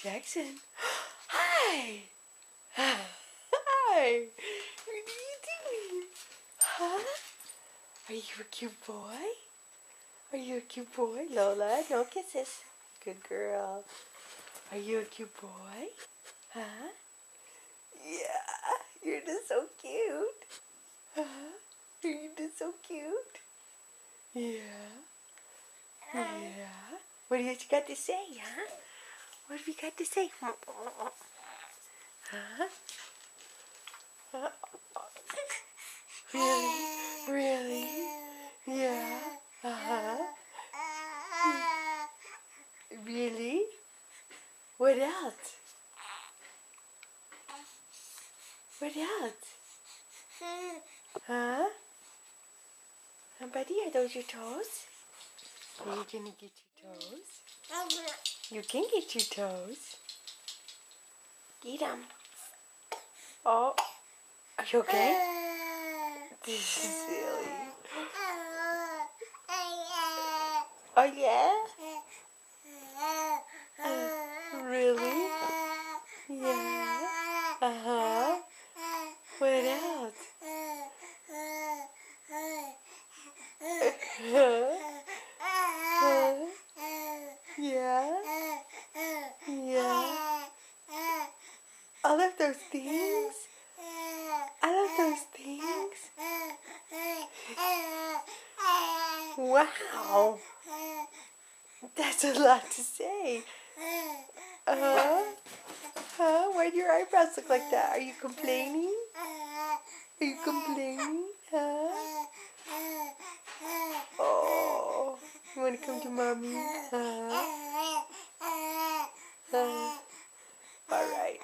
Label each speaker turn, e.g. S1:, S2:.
S1: Jackson. Hi. Hi. What are you doing? Huh? Are you a cute boy? Are you a cute boy? Lola, no kisses. Good girl. Are you a cute boy? Huh? Yeah. You're just so cute. Huh? You're just so cute. Yeah. Yeah. What do you got to say, huh? What have you got to say? Huh? Really? Really? Yeah. Uh-huh. Really? What else? What else? Huh? Buddy, are those your toes? Are you gonna get your toes? You can get your toes. Get them. Oh, are you okay? This is silly. Oh yeah? Really? Yeah. Uh-huh. What else? Yeah. Yeah. I love those things. I love those things. Wow. That's a lot to say. Why do your eyebrows look like that? Are you complaining? Are you complaining? Oh, you want to come to mommy? All right.